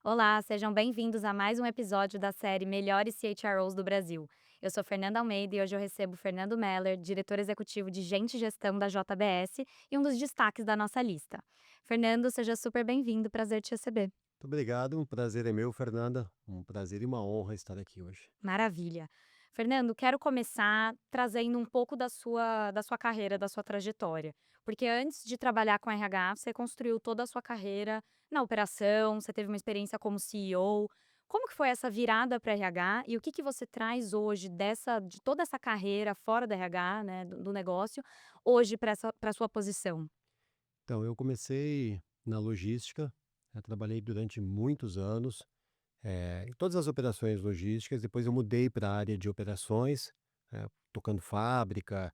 Olá, sejam bem-vindos a mais um episódio da série Melhores CHROs do Brasil. Eu sou Fernanda Almeida e hoje eu recebo Fernando Meller, diretor executivo de Gente e Gestão da JBS e um dos destaques da nossa lista. Fernando, seja super bem-vindo, prazer te receber. Muito obrigado, um prazer é meu, Fernanda. Um prazer e uma honra estar aqui hoje. Maravilha. Fernando, quero começar trazendo um pouco da sua carreira, da sua trajetória. Porque antes de trabalhar com RH, você construiu toda a sua carreira na operação, você teve uma experiência como CEO. Como que foi essa virada para RH e o que você traz hoje de toda essa carreira fora do RH, né, do negócio, hoje para sua posição? Então, eu comecei na logística, trabalhei durante muitos anos em todas as operações logísticas. Depois eu mudei para a área de operações, tocando fábrica,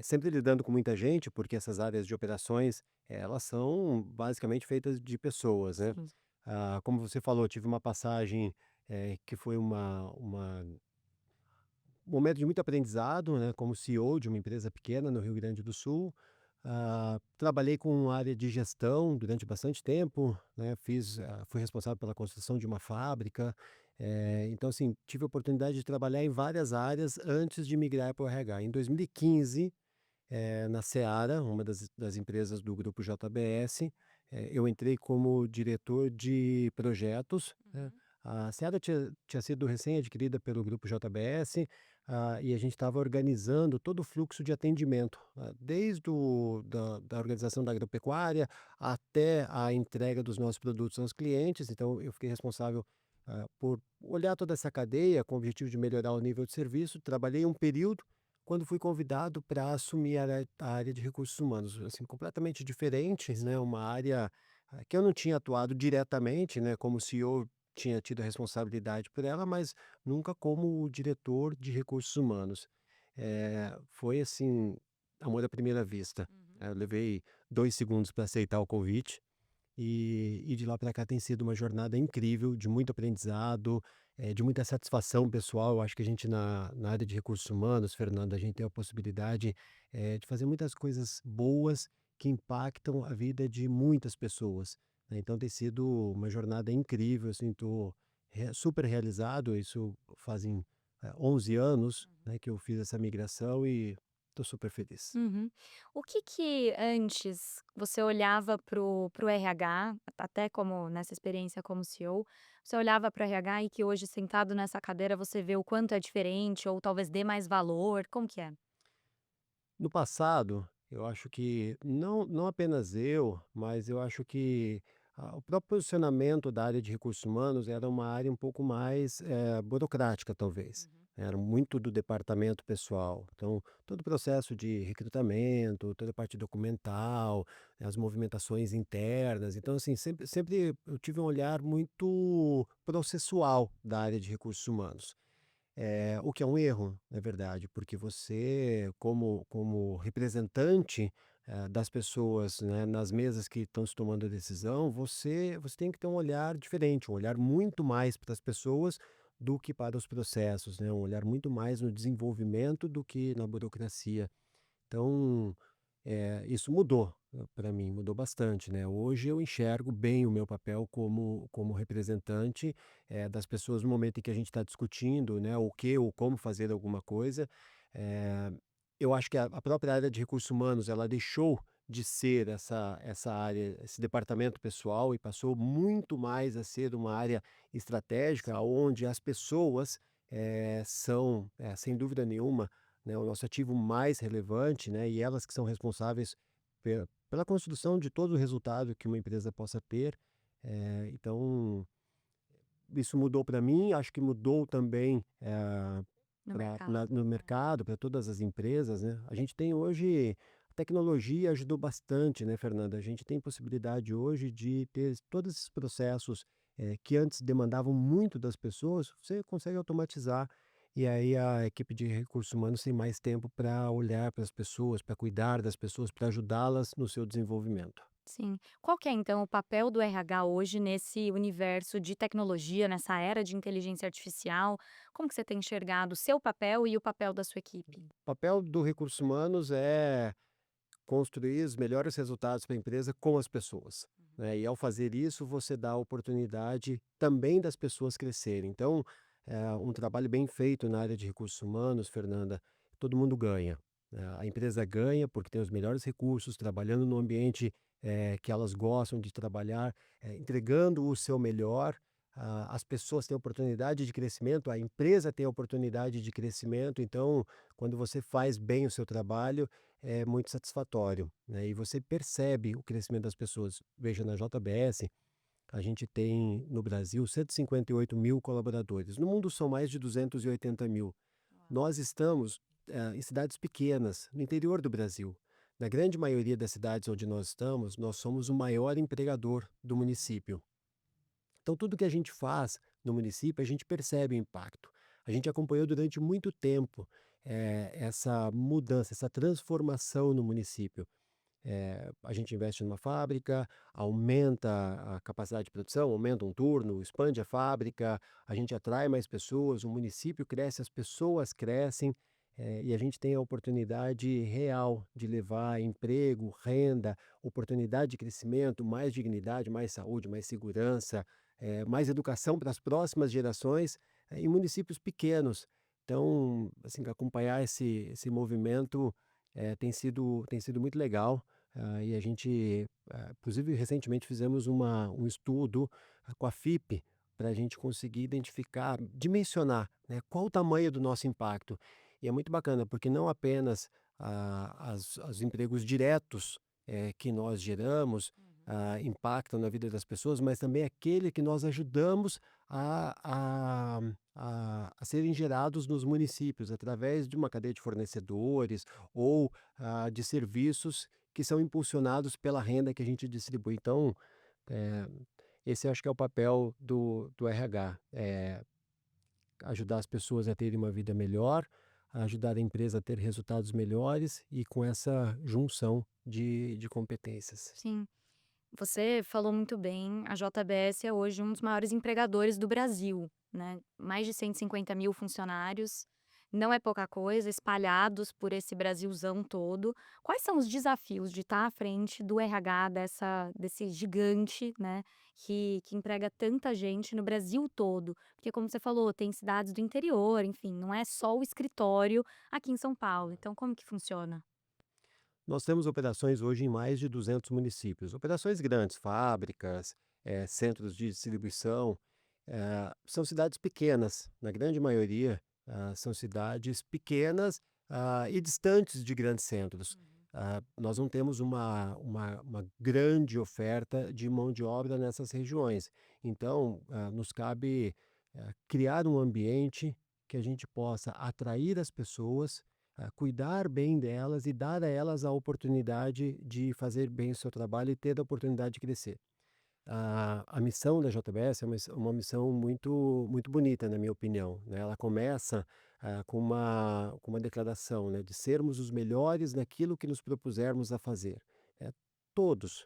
sempre lidando com muita gente, porque essas áreas de operações elas são basicamente feitas de pessoas, né? Sim. Como você falou, tive uma passagem que foi um momento de muito aprendizado, né, como CEO de uma empresa pequena no Rio Grande do Sul. Trabalhei com área de gestão durante bastante tempo, né, fui responsável pela construção de uma fábrica. Então, assim, tive a oportunidade de trabalhar em várias áreas antes de migrar para o RH. Em 2015, na Seara, uma das empresas do grupo JBS, eu entrei como diretor de projetos, né. Uhum. A Seara tinha sido recém-adquirida pelo grupo JBS, e a gente estava organizando todo o fluxo de atendimento, desde da organização da agropecuária até a entrega dos nossos produtos aos clientes. Então eu fiquei responsável, por olhar toda essa cadeia com o objetivo de melhorar o nível de serviço. Trabalhei um período, quando fui convidado para assumir a área de recursos humanos, assim, completamente diferente, né, uma área, que eu não tinha atuado diretamente, né, como CEO, tinha tido a responsabilidade por ela, mas nunca como diretor de recursos humanos. Foi assim, amor à primeira vista. Uhum. Eu levei 2 segundos para aceitar o convite, e de lá para cá tem sido uma jornada incrível, de muito aprendizado, de muita satisfação pessoal. Eu acho que a gente na área de recursos humanos, Fernanda, a gente tem a possibilidade, de fazer muitas coisas boas que impactam a vida de muitas pessoas, né. Então tem sido uma jornada incrível, assim, estou super realizado. Isso fazem, 11 anos, Uhum. né, que eu fiz essa migração e estou super feliz. Uhum. O que que antes você olhava para o RH, até como nessa experiência como CEO, você olhava para o RH e que hoje sentado nessa cadeira você vê o quanto é diferente ou talvez dê mais valor, como que é? No passado, eu acho que não apenas eu, mas eu acho que, o próprio posicionamento da área de recursos humanos era uma área um pouco mais, burocrática, talvez. Uhum. Era muito do departamento pessoal. Então, todo o processo de recrutamento, toda a parte documental, as movimentações internas. Então, assim, sempre eu tive um olhar muito processual da área de recursos humanos. O que é um erro, na verdade, porque você, como representante, das pessoas, né, nas mesas que estão se tomando a decisão, você tem que ter um olhar diferente, um olhar muito mais para as pessoas do que para os processos, né, um olhar muito mais no desenvolvimento do que na burocracia. Então, isso mudou, para mim, mudou bastante, né. Hoje eu enxergo bem o meu papel como representante, das pessoas no momento em que a gente está discutindo, né, o que ou como fazer alguma coisa. Eh, eu acho que a própria área de recursos humanos, ela deixou de ser essa área, esse departamento pessoal, e passou muito mais a ser uma área estratégica, Sim. onde as pessoas, são, sem dúvida nenhuma, né, o nosso ativo mais relevante, né, e elas que são responsáveis pela construção de todo o resultado que uma empresa possa ter. Então, isso mudou para mim, acho que mudou também, No mercado. no mercado, para todas as empresas, né. A gente tem hoje, a tecnologia ajudou bastante, né, Fernanda. A gente tem possibilidade hoje de ter todos esses processos, que antes demandavam muito das pessoas, você consegue automatizar, e aí a equipe de recursos humanos tem mais tempo para olhar para as pessoas, para cuidar das pessoas, para ajudá-las no seu desenvolvimento. Sim. Qual que é então o papel do RH hoje nesse universo de tecnologia, nessa era de inteligência artificial? Como que você tem enxergado o seu papel e o papel da sua equipe? O papel do recursos humanos é construir os melhores resultados para a empresa com as pessoas. né, e ao fazer isso você dá a oportunidade também das pessoas crescerem. Então, um trabalho bem feito na área de recursos humanos, Fernanda, todo mundo ganha. A empresa ganha porque tem os melhores recursos, trabalhando no ambiente, que elas gostam de trabalhar, entregando o seu melhor. As pessoas têm oportunidade de crescimento, a empresa tem oportunidade de crescimento. Então, quando você faz bem o seu trabalho, é muito satisfatório, né, e você percebe o crescimento das pessoas. Veja, na JBS, a gente tem no Brasil 158.000 colaboradores, no mundo são mais de 280.000. Uau. Nós estamos, em cidades pequenas, no interior do Brasil. Na grande maioria das cidades onde nós estamos, nós somos o maior empregador do município. Então, tudo que a gente faz no município, a gente percebe o impacto. A gente acompanhou durante muito tempo, essa mudança, essa transformação no município. A gente investe numa fábrica, aumenta a capacidade de produção, aumenta um turno, expande a fábrica, a gente atrai mais pessoas, o município cresce, as pessoas crescem, e a gente tem a oportunidade real de levar emprego, renda, oportunidade de crescimento, mais dignidade, mais saúde, mais segurança, mais educação para as próximas gerações, em municípios pequenos. Então, assim, acompanhar esse movimento tem sido muito legal. E a gente, inclusive recentemente fizemos um estudo, com a FIP, para a gente conseguir identificar, dimensionar, né, qual o tamanho do nosso impacto. E é muito bacana, porque não apenas os empregos diretos, que nós geramos, Uhum. impactam na vida das pessoas, mas também aquele que nós ajudamos a serem gerados nos municípios, através de uma cadeia de fornecedores ou de serviços que são impulsionados pela renda que a gente distribui. Então, eh, esse eu acho que é o papel do RH, ajudar as pessoas a terem uma vida melhor, ajudar a empresa a ter resultados melhores e com essa junção de competências. Sim. Você falou muito bem, a JBS é hoje um dos maiores empregadores do Brasil, né, mais de 150.000 funcionários, não é pouca coisa, espalhados por esse Brasilzão todo. Quais são os desafios de estar à frente do RH desse gigante, né, que emprega tanta gente no Brasil todo? Porque como você falou, tem cidades do interior, enfim, não é só o escritório aqui em São Paulo, então como que funciona? Nós temos operações hoje em mais de 200 municípios, operações grandes, fábricas, centros de distribuição. São cidades pequenas, na grande maioria, são cidades pequenas, e distantes de grandes centros. Uhum. Nós não temos uma grande oferta de mão de obra nessas regiões. Então, nos cabe, criar um ambiente que a gente possa atrair as pessoas, cuidar bem delas e dar a elas a oportunidade de fazer bem o seu trabalho e ter a oportunidade de crescer. A missão da JBS é uma missão muito muito bonita, na minha opinião, né. Ela começa, com uma declaração, né, de sermos os melhores naquilo que nos propusermos a fazer. Todos,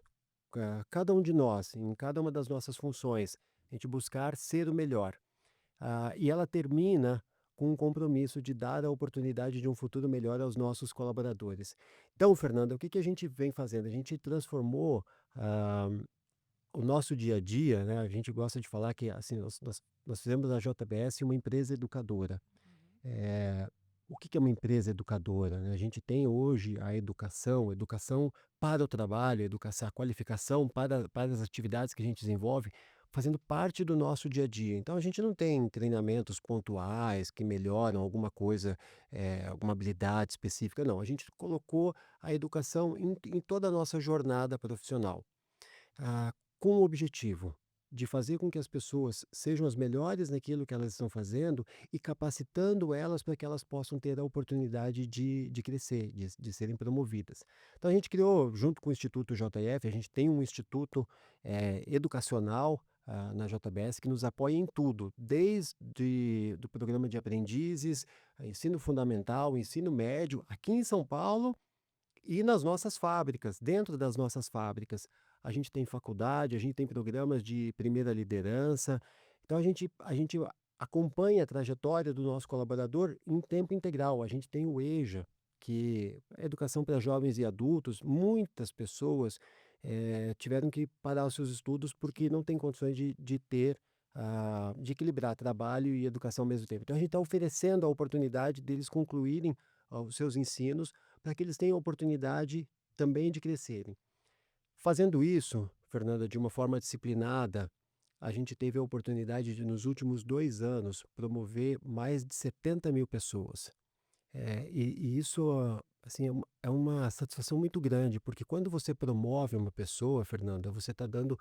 cada um de nós, em cada uma das nossas funções, a gente buscar ser o melhor. E ela termina com um compromisso de dar a oportunidade de um futuro melhor aos nossos colaboradores. Então, Fernanda, o que que a gente vem fazendo? A gente transformou, ah, o nosso dia a dia, né, a gente gosta de falar que, assim, nós fizemos a JBS uma empresa educadora. Uhum. Eh, o que que é uma empresa educadora, né? A gente tem hoje a educação para o trabalho, educação, a qualificação para as atividades que a gente desenvolve, fazendo parte do nosso dia a dia. Então a gente não tem treinamentos pontuais que melhoram alguma coisa, alguma habilidade específica, não. A gente colocou a educação em toda a nossa jornada profissional, com o objetivo de fazer com que as pessoas sejam as melhores naquilo que elas estão fazendo e capacitando elas para que elas possam ter a oportunidade de crescer, de serem promovidas. Então a gente criou, junto com o Instituto JF, a gente tem um instituto, educacional, na JBS, que nos apoia em tudo, desde do programa de aprendizes, ensino fundamental, ensino médio, aqui em São Paulo e nas nossas fábricas, dentro das nossas fábricas. A gente tem faculdade, a gente tem programas de primeira liderança. Então a gente acompanha a trajetória do nosso colaborador em tempo integral. A gente tem o EJA, que é Educação para Jovens e Adultos. Muitas pessoas tiveram que parar os seus estudos porque não tem condições de ter, de equilibrar trabalho e educação ao mesmo tempo. Então a gente está oferecendo a oportunidade deles concluírem, os seus ensinos, para que eles tenham a oportunidade também de crescerem. Fazendo isso, Fernanda, de uma forma disciplinada, a gente teve a oportunidade de, nos últimos 2 anos, promover mais de 70.000 pessoas. E isso, assim, é uma satisfação muito grande, porque quando você promove uma pessoa, Fernanda, você está dando,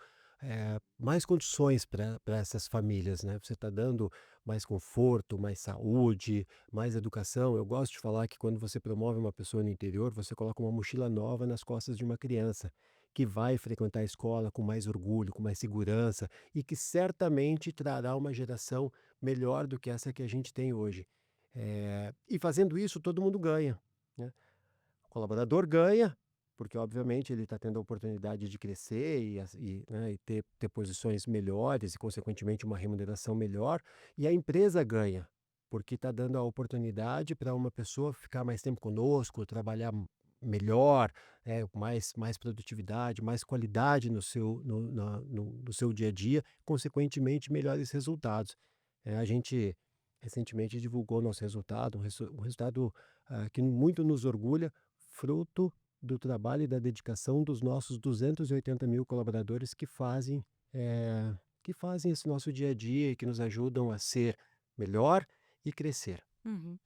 mais condições para essas famílias, né? Você está dando mais conforto, mais saúde, mais educação. Eu gosto de falar que quando você promove uma pessoa no interior, você coloca uma mochila nova nas costas de uma criança, que vai frequentar a escola com mais orgulho, com mais segurança, e que certamente trará uma geração melhor do que essa que a gente tem hoje. E fazendo isso, todo mundo ganha, né? O colaborador ganha, porque obviamente ele está tendo a oportunidade de crescer né, e ter posições melhores e, consequentemente, uma remuneração melhor. E a empresa ganha, porque está dando a oportunidade para uma pessoa ficar mais tempo conosco, trabalhar melhor, com mais produtividade, mais qualidade no seu dia a dia, consequentemente, melhores resultados. A gente recentemente divulgou nosso resultado, um resultado, que muito nos orgulha, fruto do trabalho e da dedicação dos nossos 280.000 colaboradores que fazem esse nosso dia a dia e que nos ajudam a ser melhor e crescer. Uhum.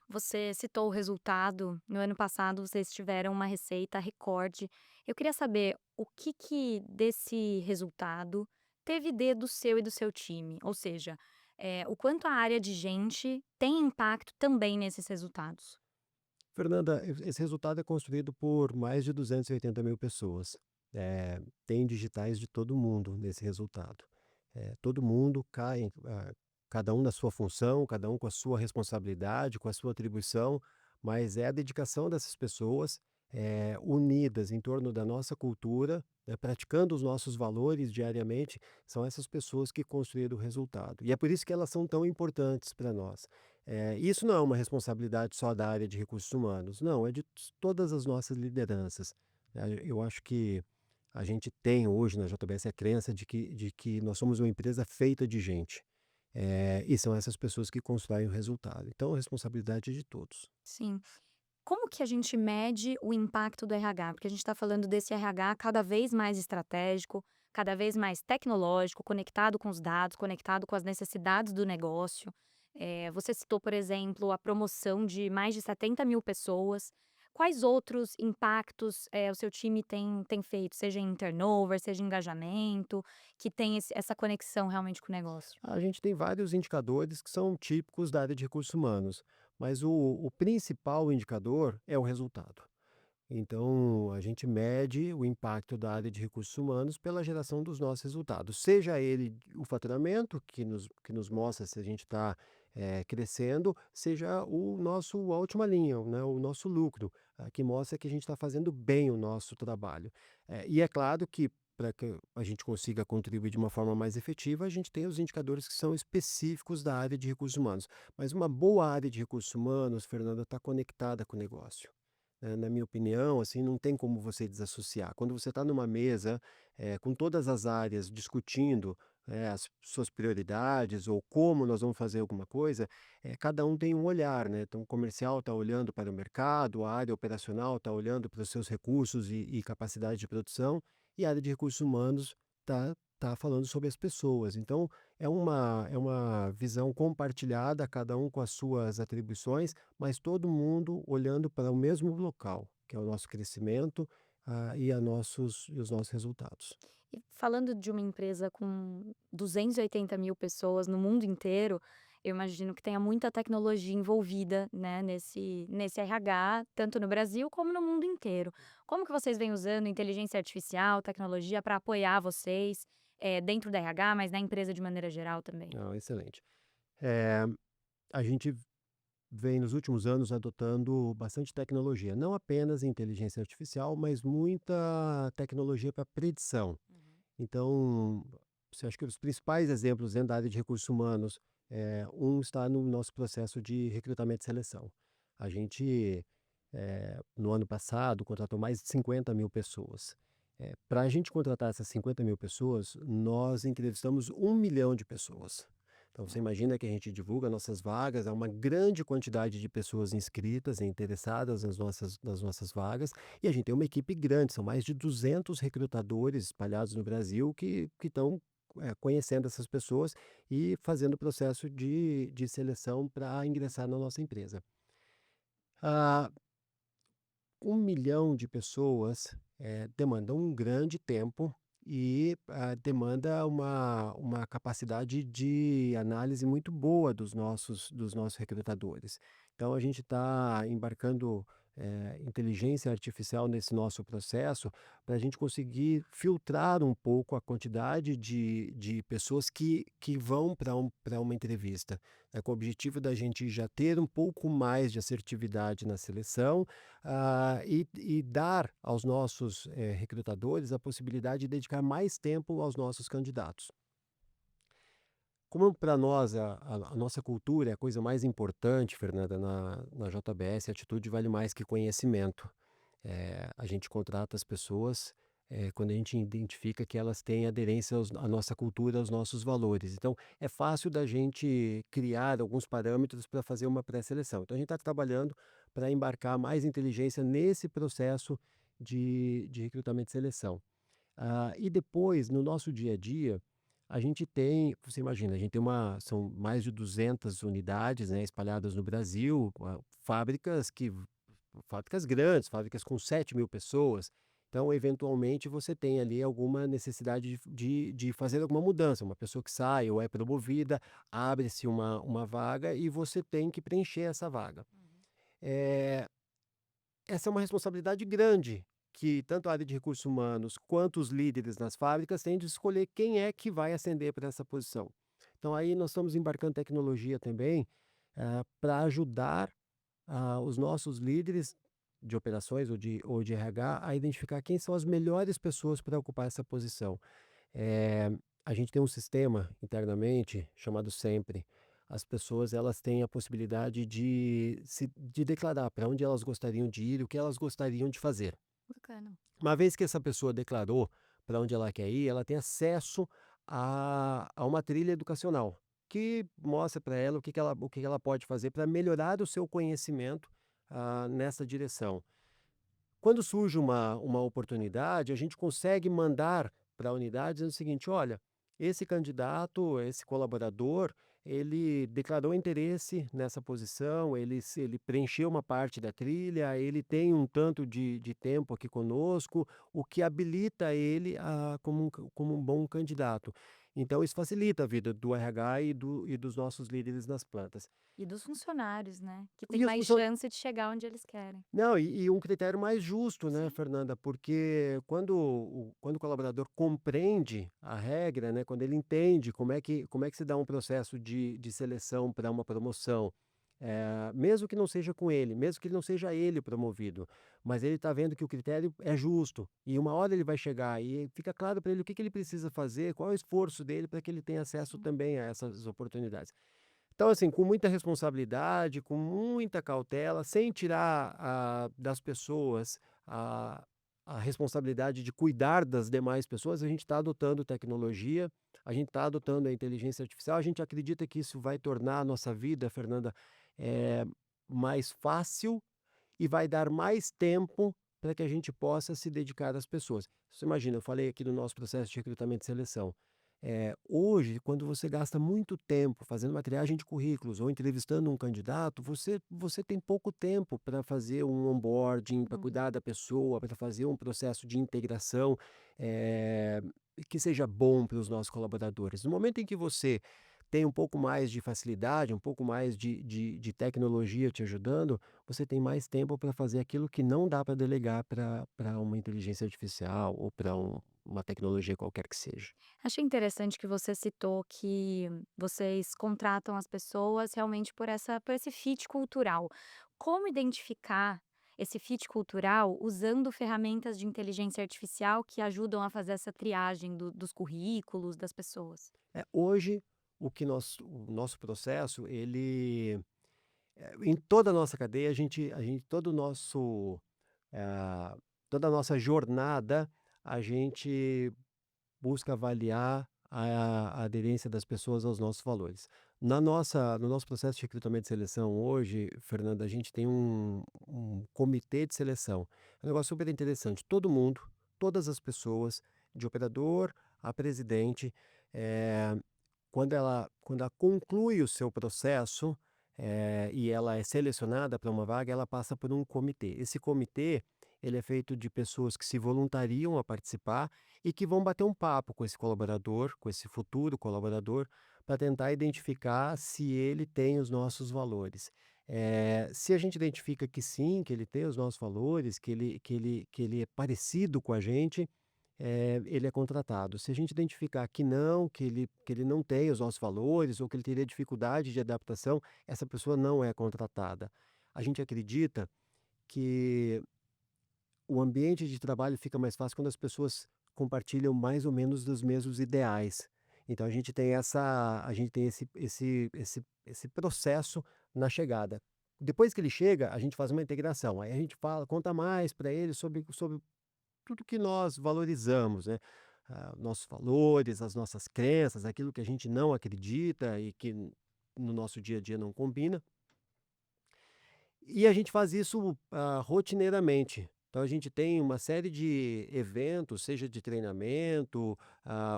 Você citou o resultado. No ano passado, vocês tiveram uma receita recorde. Eu queria saber o que que desse resultado teve dedo seu e do seu time, ou seja, o quanto a área de gente tem impacto também nesses resultados. Fernanda, esse resultado é construído por mais de 280.000 pessoas. Tem digitais de todo mundo nesse resultado. Todo mundo cai, cada um na sua função, cada um com a sua responsabilidade, com a sua atribuição, mas é a dedicação dessas pessoas, unidas em torno da nossa cultura, né, praticando os nossos valores diariamente, são essas pessoas que construíram o resultado. E é por isso que elas são tão importantes para nós. Isso não é uma responsabilidade só da área de recursos humanos, não, é de todas as nossas lideranças. Eu acho que a gente tem hoje na JBS a crença de que nós somos uma empresa feita de gente. E são essas pessoas que constroem o resultado. Então, a responsabilidade é de todos. Sim. Como que a gente mede o impacto do RH? Porque a gente está falando desse RH cada vez mais estratégico, cada vez mais tecnológico, conectado com os dados, conectado com as necessidades do negócio. Você citou, por exemplo, a promoção de mais de 70.000 pessoas. Quais outros impactos o seu time tem feito, seja em turnover, seja em engajamento, que tem essa conexão realmente com o negócio? A gente tem vários indicadores que são típicos da área de recursos humanos, mas o principal indicador é o resultado. Então, a gente mede o impacto da área de recursos humanos pela geração dos nossos resultados, seja ele o faturamento, que nos mostra se a gente está crescendo, seja a última linha, né, o nosso lucro, que mostra que a gente está fazendo bem o nosso trabalho. E é claro que, para que a gente consiga contribuir de uma forma mais efetiva, a gente tem os indicadores que são específicos da área de recursos humanos. Mas uma boa área de recursos humanos, Fernanda, está conectada com o negócio. Na minha opinião, assim, não tem como você desassociar. Quando você está numa mesa, com todas as áreas discutindo, as suas prioridades ou como nós vamos fazer alguma coisa, cada um tem um olhar, né? Então, o comercial está olhando para o mercado, a área operacional está olhando para os seus recursos e capacidade de produção, e a área de recursos humanos tá falando sobre as pessoas. Então, é uma visão compartilhada, cada um com as suas atribuições, mas todo mundo olhando para o mesmo local, que é o nosso crescimento, e os nossos resultados. E falando de uma empresa com 280.000 pessoas no mundo inteiro, eu imagino que tenha muita tecnologia envolvida, né, nesse RH, tanto no Brasil como no mundo inteiro. Como que vocês vêm usando inteligência artificial, tecnologia para apoiar vocês, dentro da RH, mas na empresa de maneira geral também? Ah, excelente. Eh, a gente vem nos últimos anos adotando bastante tecnologia, não apenas inteligência artificial, mas muita tecnologia para predição. Uhum. Então, você acha que os principais exemplos dentro da área de recursos humanos, um está no nosso processo de recrutamento e seleção. A gente, no ano passado, contratou mais de 50.000 pessoas. Para a gente contratar essas 50.000 pessoas, nós entrevistamos 1.000.000 de pessoas. Então você imagina que a gente divulga nossas vagas, há uma grande quantidade de pessoas inscritas e interessadas nas nossas vagas, e a gente tem uma equipe grande, são mais de 200 recrutadores espalhados no Brasil que estão, conhecendo essas pessoas e fazendo o processo de seleção para ingressar na nossa empresa. Ah, 1.000.000 de pessoas, demandam um grande tempo e, demanda uma capacidade de análise muito boa dos nossos recrutadores. Então a gente está embarcando, inteligência artificial nesse nosso processo, para a gente conseguir filtrar um pouco a quantidade de pessoas que vão para uma entrevista, com o objetivo da gente já ter um pouco mais de assertividade na seleção, e dar aos nossos, recrutadores a possibilidade de dedicar mais tempo aos nossos candidatos. Como para nós a nossa cultura é a coisa mais importante, Fernanda, na JBS, atitude vale mais que conhecimento. A gente contrata as pessoas, quando a gente identifica que elas têm aderência à nossa cultura, aos nossos valores. Então, é fácil da gente criar alguns parâmetros para fazer uma pré-seleção. Então, a gente está trabalhando para embarcar mais inteligência nesse processo de recrutamento e seleção. E depois, no nosso dia a dia, a gente tem, você imagina, a gente tem são mais de 200 unidades, né, espalhadas no Brasil, fábricas grandes, fábricas com 7.000 pessoas. Então, eventualmente, você tem ali alguma necessidade de fazer alguma mudança. Uma pessoa que sai ou é promovida, abre-se uma vaga e você tem que preencher essa vaga. Uhum. Eh, Essa é uma responsabilidade grande que tanto a área de recursos humanos quanto os líderes nas fábricas têm de escolher quem é que vai ascender para essa posição. Então, aí nós estamos embarcando tecnologia também, para ajudar os nossos líderes de operações ou de RH a identificar quem são as melhores pessoas para ocupar essa posição. Eh, a gente tem um sistema internamente chamado Sempre. As pessoas elas têm a possibilidade de declarar para onde elas gostariam de ir, o que elas gostariam de fazer. Bacana. Uma vez que essa pessoa declarou para onde ela quer ir, ela tem acesso a uma trilha educacional, que mostra para ela o que ela pode fazer para melhorar o seu conhecimento, nessa direção. Quando surge uma oportunidade, a gente consegue mandar para a unidade dizendo o seguinte: olha, esse candidato, esse colaborador, ele declarou interesse nessa posição, ele preencheu uma parte da trilha, ele tem um tanto de tempo aqui conosco, o que habilita ele como um bom candidato. Então, isso facilita a vida do RH e dos nossos líderes nas plantas. E dos funcionários, né, que tem E os mais chance de chegar onde eles querem. Não, e um critério mais justo, né, Sim. Fernanda, porque quando o colaborador compreende a regra, né, quando ele entende como é que se dá um processo de seleção para uma promoção, mesmo que não seja com ele, mesmo que ele não seja ele promovido, mas ele está vendo que o critério é justo, e uma hora ele vai chegar e fica claro para ele o que que ele precisa fazer, qual é o esforço dele para que ele tenha acesso Hum. também a essas oportunidades. Então, assim, com muita responsabilidade, com muita cautela, sem tirar das pessoas a, a responsabilidade de cuidar das demais pessoas, a gente está adotando tecnologia, a gente está adotando a inteligência artificial, a gente acredita que isso vai tornar a nossa vida, Fernanda, eh, mais fácil e vai dar mais tempo para que a gente possa se dedicar às pessoas. Você imagina, eu falei aqui do nosso processo de recrutamento e seleção. Hoje, quando você gasta muito tempo fazendo uma triagem de currículos ou entrevistando um candidato, você tem pouco tempo para fazer um onboarding, para Uhum. cuidar da pessoa, para fazer um processo de integração, eh, que seja bom para os nossos colaboradores. No momento em que você tem um pouco mais de facilidade, um pouco mais de tecnologia te ajudando, você tem mais tempo para fazer aquilo que não dá para delegar para uma inteligência artificial ou para uma tecnologia qualquer que seja. Achei interessante que você citou que vocês contratam as pessoas realmente por esse fit cultural. Como identificar esse fit cultural usando ferramentas de inteligência artificial que ajudam a fazer essa triagem dos currículos das pessoas? Hoje, o nosso processo, em toda a nossa cadeia, todo o nosso, eh, toda a nossa jornada, a gente busca avaliar a aderência das pessoas aos nossos valores. No nosso processo de recrutamento e seleção hoje, Fernanda, a gente tem um comitê de seleção. É um negócio super interessante. Todo mundo, todas as pessoas, de operador a presidente, eh, quando ela conclui o seu processo, e ela é selecionada para uma vaga, ela passa por um comitê. Esse comitê, ele é feito de pessoas que se voluntariam a participar e que vão bater um papo com esse colaborador, com esse futuro colaborador, para tentar identificar se ele tem os nossos valores. Se a gente identifica que sim, que ele tem os nossos valores, que ele é parecido com a gente, ele é contratado. Se a gente identificar que ele não tem os nossos valores ou que ele teria dificuldade de adaptação, essa pessoa não é contratada. A gente acredita que o ambiente de trabalho fica mais fácil quando as pessoas compartilham mais ou menos dos mesmos ideais. Então a gente tem esse processo na chegada. Depois que ele chega, a gente faz uma integração. Aí a gente fala, conta mais para ele sobre tudo que nós valorizamos, né? Nossos valores, as nossas crenças, aquilo que a gente não acredita e que no nosso dia a dia não combina. E a gente faz isso, rotineiramente. Então a gente tem uma série de eventos, seja de treinamento,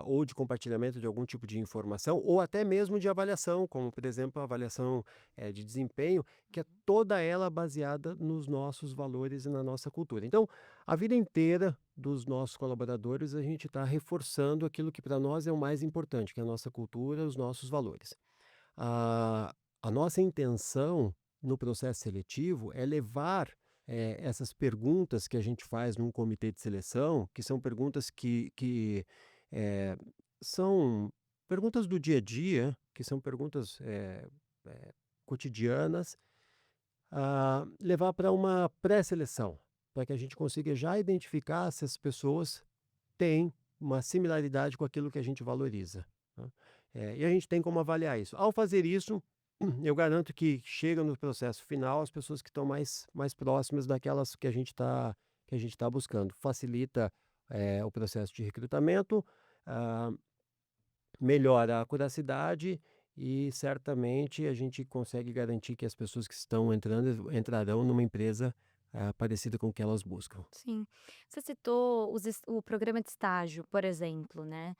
ou de compartilhamento de algum tipo de informação, ou até mesmo de avaliação, como por exemplo a avaliação, de desempenho, que é toda ela baseada nos nossos valores e na nossa cultura. Então, a vida inteira dos nossos colaboradores, a gente está reforçando aquilo que para nós é o mais importante, que é a nossa cultura, os nossos valores. A nossa intenção no processo seletivo é levar, essas perguntas que a gente faz num comitê de seleção, que são perguntas eh, são perguntas do dia a dia, que são perguntas, cotidianas, levar para uma pré-seleção, para que a gente consiga já identificar se as pessoas têm uma similaridade com aquilo que a gente valoriza, né. E a gente tem como avaliar isso. Ao fazer isso, eu garanto que chega no processo final as pessoas que estão mais próximas daquelas que a gente tá buscando. Facilita, o processo de recrutamento, ah, melhora a curacidade e certamente a gente consegue garantir que as pessoas que estão entrando entrarão numa empresa, parecida com o que elas buscam. Sim. Você citou o programa de estágio, por exemplo, né.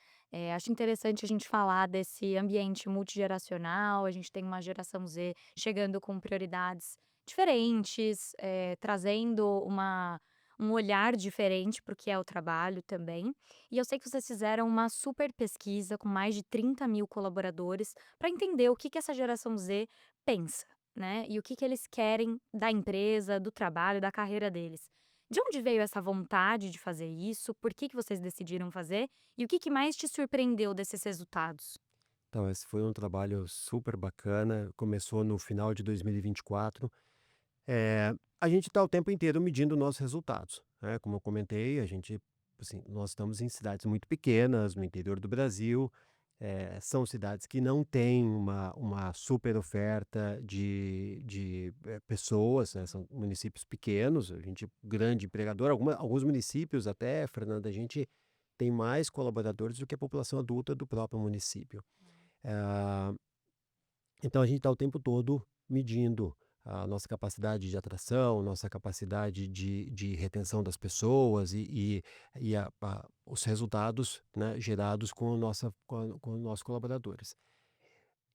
Acho interessante a gente falar desse ambiente multigeracional, a gente tem uma geração Z chegando com prioridades diferentes, trazendo um olhar diferente para o que é o trabalho também. E eu sei que vocês fizeram uma super pesquisa com mais de 30.000 colaboradores para entender o que que essa geração Z pensa, né, e o que que eles querem da empresa, do trabalho, da carreira deles. De onde veio essa vontade de fazer isso? Por que que vocês decidiram fazer? E o que que mais te surpreendeu desses resultados? Então esse foi um trabalho super bacana, começou no final de 2024. A gente está o tempo inteiro medindo nossos resultados, né, como eu comentei, a gente, assim, nós estamos em cidades muito pequenas, no interior do Brasil, são cidades que não têm uma super oferta de pessoas, né, são municípios pequenos, a gente grande empregador, alguns municípios até, Fernanda, a gente tem mais colaboradores do que a população adulta do próprio município. Ah, então a gente está o tempo todo medindo a nossa capacidade de atração, nossa capacidade de retenção das pessoas e os resultados, né, gerados com os nossos colaboradores.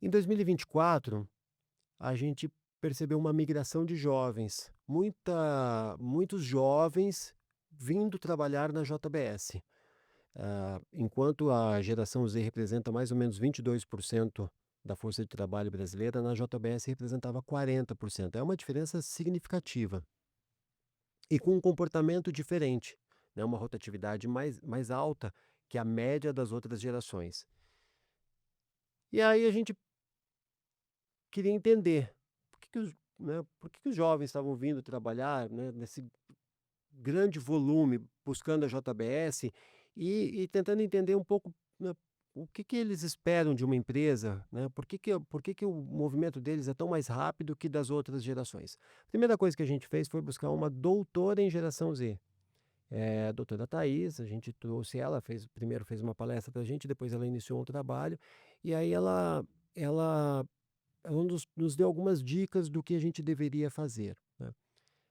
Em 2024, a gente percebeu uma migração de jovens, muitos jovens vindo trabalhar na JBS. Enquanto a geração Z representa mais ou menos 22% da força de trabalho brasileira, na JBS representava 40%. É uma diferença significativa e com um comportamento diferente, né? Uma rotatividade mais alta que a média das outras gerações. E aí a gente queria entender por que que os jovens estavam vindo trabalhar, né, nesse grande volume buscando a JBS e tentando entender um pouco, né, o que que eles esperam de uma empresa, né? Por que que o movimento deles é tão mais rápido que das outras gerações? A primeira coisa que a gente fez foi buscar uma doutora em geração Z, a doutora Thais, a gente trouxe ela, primeiro fez uma palestra para a gente, depois ela iniciou um trabalho, e aí ela ela nos deu algumas dicas do que a gente deveria fazer, né.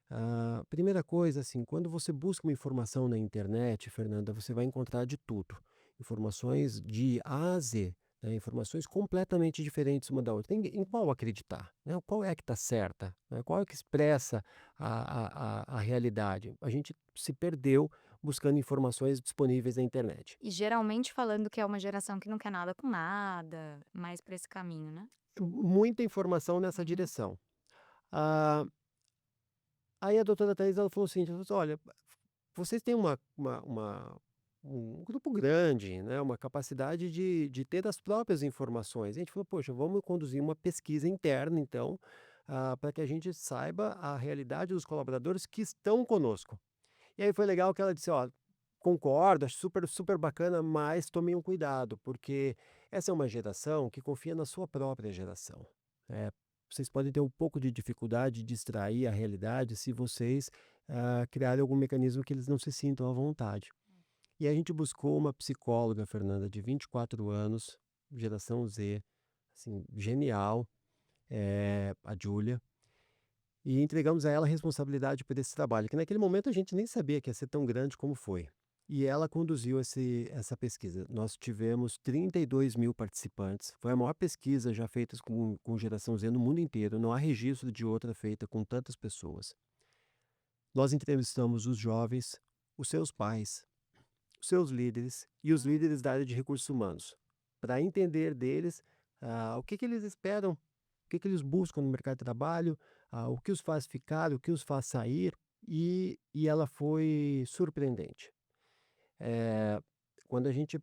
A primeira coisa, assim, quando você busca uma informação na internet, Fernanda, você vai encontrar de tudo. Informações de A a Z, né, informações completamente diferentes uma da outra. Em qual acreditar, né? Qual é a que está certa, né? Qual é que expressa a realidade? A gente se perdeu buscando informações disponíveis na internet. E geralmente falando que é uma geração que não quer nada com nada, mais pra esse caminho, né? Muita informação nessa Uhum. direção. Ah, aí a doutora Thais ela falou assim, ela falou assim: "Olha, vocês têm um grupo grande, né, uma capacidade de ter as próprias informações". A gente falou: "Poxa, vamos conduzir uma pesquisa interna então, para que a gente saiba a realidade dos colaboradores que estão conosco". E aí foi legal que ela disse: "Ó, concordo, acho super, super bacana, mas tomem um cuidado, porque essa é uma geração que confia na sua própria geração. Vocês podem ter um pouco de dificuldade de extrair a realidade se vocês, criarem algum mecanismo que eles não se sintam à vontade". E a gente buscou uma psicóloga, Fernanda, de 24 anos, geração Z, assim, genial, a Júlia, e entregamos a ela a responsabilidade por esse trabalho, que naquele momento a gente nem sabia que ia ser tão grande como foi. E ela conduziu essa pesquisa. Nós tivemos 32.000 participantes. Foi a maior pesquisa já feita com geração Z no mundo inteiro. Não há registro de outra feita com tantas pessoas. Nós entrevistamos os jovens, os seus pais, os seus líderes e os líderes da área de recursos humanos, para entender deles o que, que eles esperam, o que, que eles buscam no mercado de trabalho, o que os faz ficar, o que os faz sair, e ela foi surpreendente. Eh, Quando a gente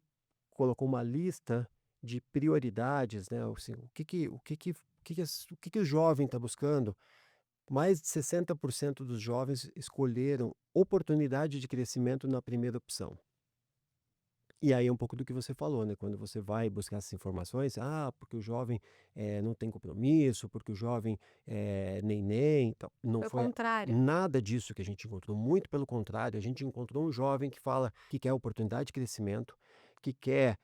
colocou uma lista de prioridades, né, assim, o que que o jovem está buscando, mais de 60% dos jovens escolheram oportunidade de crescimento na primeira opção. E aí é um pouco do que você falou, né, quando você vai buscar essas informações, porque o jovem, não tem compromisso, porque o jovem é nem-nem, então, não Foi o foi contrário. nada disso que a gente encontrou, muito pelo contrário, a gente encontrou um jovem que fala que quer oportunidade de crescimento, que quer,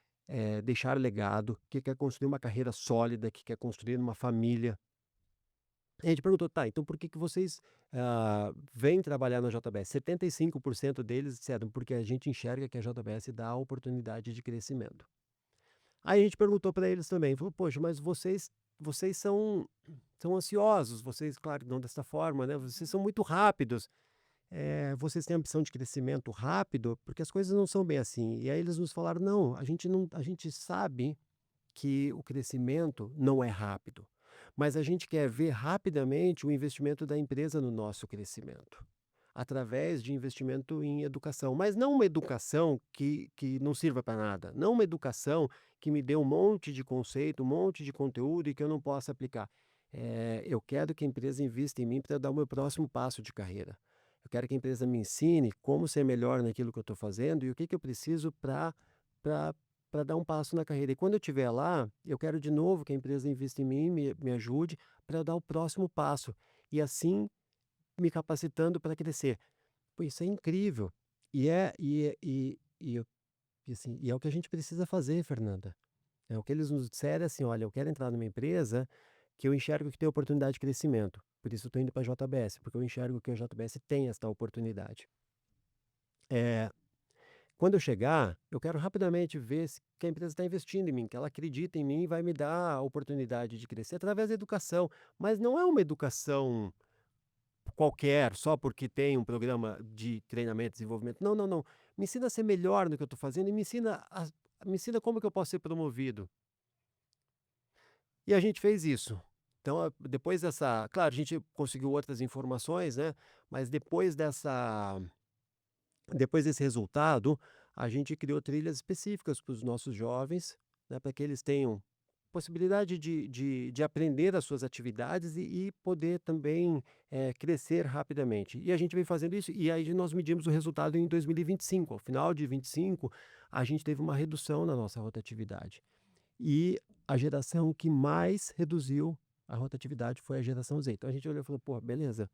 deixar legado, que quer construir uma carreira sólida, que quer construir uma família. A gente perguntou: "Tá, então por que que vocês, vêm trabalhar na JBS?". 75% deles disseram: "Porque a gente enxerga que a JBS dá oportunidade de crescimento". Aí a gente perguntou para eles também, falou: "Poxa, mas vocês são ansiosos, vocês, claro, não dessa forma, né, vocês Uhum. são muito rápidos, vocês têm ambição de crescimento rápido? Porque as coisas não são bem assim". E aí eles nos falaram: "Não, a gente não, a gente sabe que o crescimento não é rápido, mas a gente quer ver rapidamente o investimento da empresa no nosso crescimento, através de investimento em educação, mas não uma educação que não sirva para nada, não uma educação que me dê um monte de conceito, um monte de conteúdo e que eu não possa aplicar. Eu quero que a empresa invista em mim para dar o meu próximo passo de carreira. Eu quero que a empresa me ensine como ser melhor naquilo que eu estou fazendo e o que que eu preciso para dar um passo na carreira. E quando eu estiver lá, eu quero de novo que a empresa invista em mim, me ajude para eu dar o próximo passo. E assim me capacitando para crescer". Pô, isso é incrível. E é o que a gente precisa fazer, Fernanda. É o que eles nos disseram, é assim: "Olha, eu quero entrar numa empresa que eu enxergo que tem oportunidade de crescimento. Por isso eu estou indo para a JBS, porque eu enxergo que a JBS tem esta oportunidade. Eh, Quando eu chegar, eu quero rapidamente ver se que a empresa está investindo em mim, que ela acredita em mim e vai me dar a oportunidade de crescer através da educação". Mas não é uma educação qualquer, só porque tem um programa de treinamento e desenvolvimento. Não, não, não. Me ensina a ser melhor no que eu estou fazendo e me ensina como que eu posso ser promovido. E a gente fez isso. Então, depois dessa, claro, a gente conseguiu outras informações, né, mas depois desse resultado, a gente criou trilhas específicas para os nossos jovens, né, para que eles tenham possibilidade de aprender as suas atividades e poder também, crescer rapidamente. E a gente vem fazendo isso, e aí nós medimos o resultado em 2025. Ao final de 25, a gente teve uma redução na nossa rotatividade. E a geração que mais reduziu a rotatividade foi a geração Z. Então a gente olhou e falou: "Pô, beleza,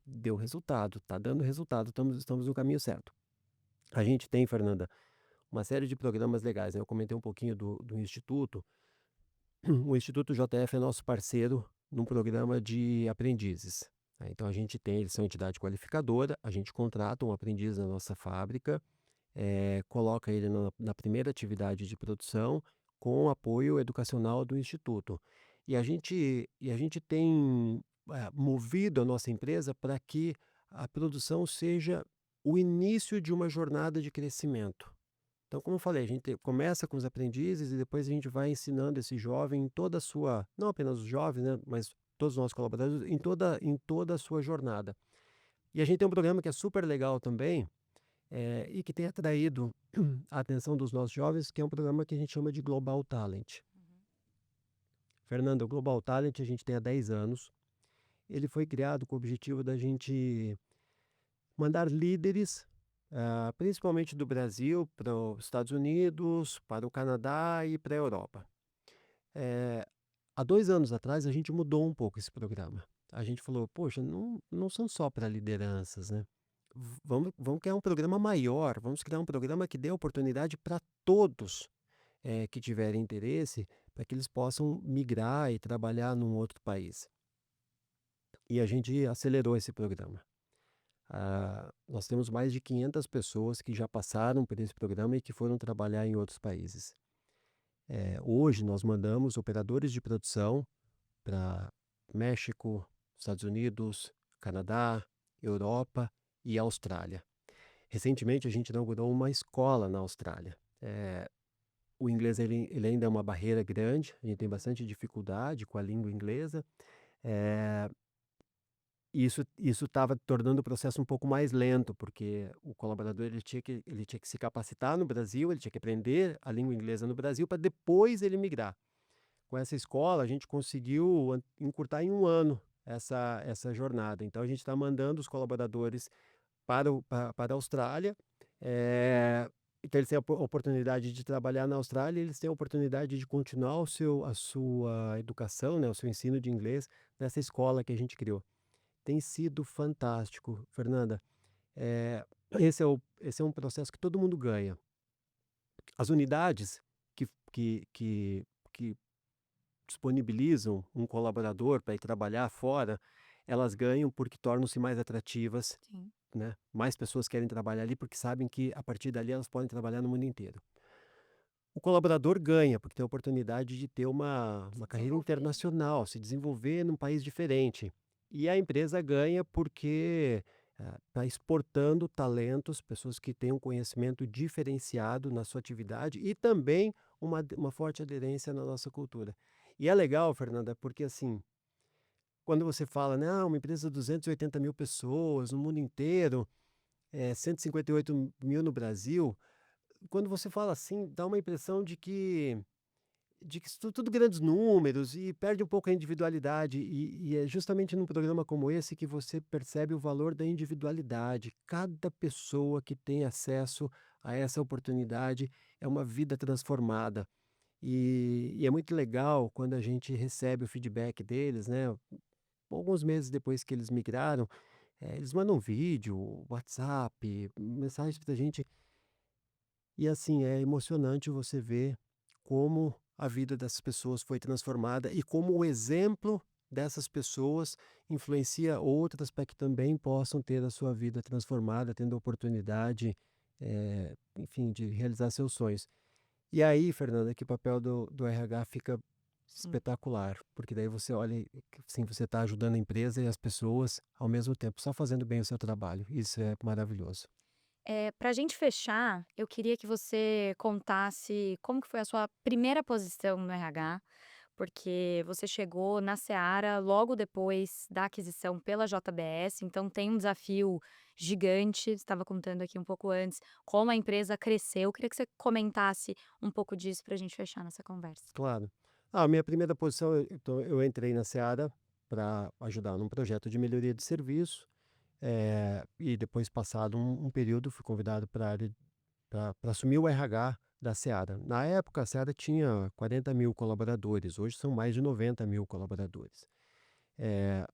deu resultado, está dando resultado, estamos no caminho certo. A gente tem, Fernanda, uma série de programas legais, né, eu comentei um pouquinho do instituto. O Instituto JF é nosso parceiro num programa de aprendizes, né, então a gente tem eles são entidade qualificadora, a gente contrata um aprendiz na nossa fábrica, coloca ele na primeira atividade de produção com o apoio educacional do instituto. E a gente tem, movido a nossa empresa para que a produção seja o início de uma jornada de crescimento. Então, como eu falei, a gente começa com os aprendizes e depois a gente vai ensinando esse jovem em toda a sua não apenas os jovens, né, mas todos os nossos colaboradores em toda a sua jornada. E a gente tem um programa que é super legal também, e que tem atraído a atenção dos nossos jovens, que é um programa que a gente chama de Global Talent. Uhum. Fernando, o Global Talent a gente tem há 10 anos. Ele foi criado com o objetivo da gente mandar líderes, principalmente do Brasil, para os Estados Unidos, para o Canadá e para a Europa. Há 2 anos atrás, a gente mudou um pouco esse programa. A gente falou: "Poxa, não são só para lideranças, né? Vamos criar um programa maior, vamos criar um programa que dê oportunidade para todos, que tiverem interesse, para que eles possam migrar e trabalhar num outro país". E a gente acelerou esse programa. Nós temos mais de 500 pessoas que já passaram por esse programa e que foram trabalhar em outros países. Hoje nós mandamos operadores de produção para México, Estados Unidos, Canadá, Europa e Austrália. Recentemente a gente inaugurou uma escola na Austrália. O inglês ele ainda é uma barreira grande, a gente tem bastante dificuldade com a língua inglesa. Eh, isso estava tornando o processo um pouco mais lento, porque o colaborador ele tinha que se capacitar no Brasil, ele tinha que aprender a língua inglesa no Brasil para depois ele migrar. Com essa escola, a gente conseguiu encurtar em 1 ano essa jornada. Então, a gente está mandando os colaboradores para a Austrália. Então, eles têm a oportunidade de trabalhar na Austrália, eles têm a oportunidade de continuar a sua educação, né, o seu ensino de inglês nessa escola que a gente criou. Tem sido fantástico, Fernanda. Eh, esse é um processo que todo mundo ganha. As unidades que disponibilizam um colaborador para ir trabalhar fora, elas ganham porque tornam-se mais atrativas, Sim. né? Mais pessoas querem trabalhar ali porque sabem que a partir dali elas podem trabalhar no mundo inteiro. O colaborador ganha porque tem a oportunidade de ter uma Se carreira desenvolver. internacional, se desenvolver num país diferente. E a empresa ganha porque está exportando talentos, pessoas que têm um conhecimento diferenciado na sua atividade e também uma forte aderência na nossa cultura. E é legal, Fernanda, porque assim, quando você fala, né, uma empresa de 280 mil pessoas no mundo inteiro, 158 mil no Brasil, quando você fala assim, dá uma impressão de que isso tudo grandes números e perde um pouco a individualidade, e é justamente num programa como esse que você percebe o valor da individualidade. Cada pessoa que tem acesso a essa oportunidade é uma vida transformada. E é muito legal quando a gente recebe o feedback deles, né? Alguns meses depois que eles migraram, eles mandam vídeo, WhatsApp, mensagens pra gente. E assim, é emocionante você ver como a vida dessas pessoas foi transformada e como o exemplo dessas pessoas influencia outras para que também possam ter a sua vida transformada, tendo a oportunidade, enfim, de realizar seus sonhos. E aí, Fernanda, que o papel do RH fica Sim. espetacular, porque daí você olha e que, sim, você está ajudando a empresa e as pessoas ao mesmo tempo, só fazendo bem o seu trabalho. Isso é maravilhoso. Pra gente fechar, eu queria que você contasse como que foi a sua primeira posição no RH, porque você chegou na Seara logo depois da aquisição pela JBS, então tem um desafio gigante. Você estava contando aqui um pouco antes como a empresa cresceu. Eu queria que você comentasse um pouco disso para a gente fechar nossa conversa. Claro. A minha primeira posição, eu entrei na Seara para ajudar num projeto de melhoria de serviço, e depois passado um período fui convidado para área para assumir o RH da Seara. Na época a Seara tinha 40 mil colaboradores, hoje são mais de 90 mil colaboradores. Eh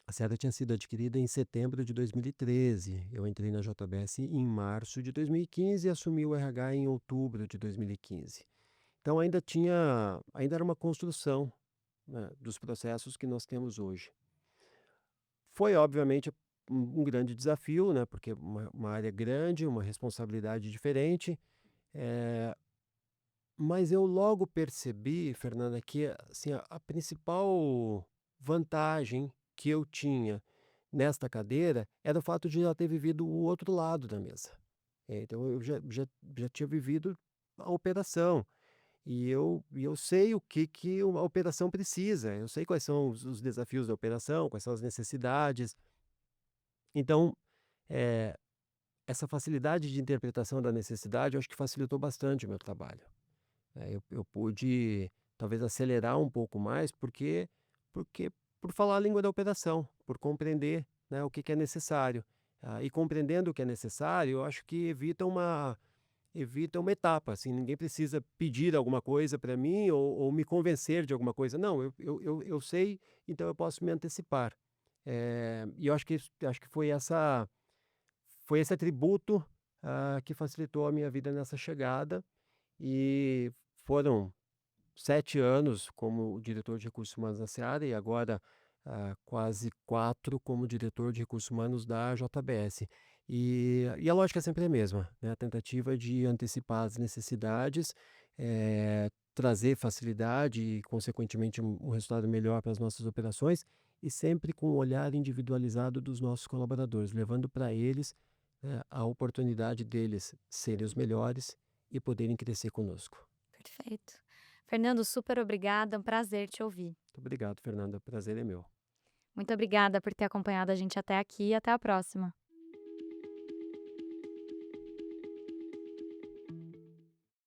A Seara tinha sido adquirida em setembro de 2013. Eu entrei na JBS em março de 2015 e assumi o RH em outubro de 2015. Então ainda era uma construção, né, dos processos que nós temos hoje. Foi obviamente um grande desafio, né, porque uma área grande, uma responsabilidade diferente, eh, mas eu logo percebi, Fernanda, que assim, a principal vantagem que eu tinha nesta cadeira era o fato de já ter vivido o outro lado da mesa. Então eu já tinha vivido a operação. E eu sei o que que uma operação precisa, eu sei quais são os desafios da operação, quais são as necessidades. Então, eh, essa facilidade de interpretação da necessidade, eu acho que facilitou bastante o meu trabalho. Eu pude talvez acelerar um pouco mais, porque por falar a língua da operação, por compreender, né, o que que é necessário. E compreendendo o que é necessário, eu acho que evita uma etapa, assim, ninguém precisa pedir alguma coisa para mim ou me convencer de alguma coisa. Não, eu sei, então eu posso me antecipar. E eu acho que foi esse atributo, que facilitou a minha vida nessa chegada, e foram 7 anos como diretor de recursos humanos na Seara e agora, quase 4 como diretor de recursos humanos da JBS. E a lógica é sempre a mesma, né, a tentativa de antecipar as necessidades, trazer facilidade e consequentemente um resultado melhor para as nossas operações, e sempre com o olhar individualizado dos nossos colaboradores, levando para eles, a oportunidade deles serem os melhores e poderem crescer conosco. Perfeito. Fernando, super obrigada, é um prazer te ouvir. Muito obrigado, Fernanda. O prazer é meu. Muito obrigada por ter acompanhado a gente até aqui e até a próxima.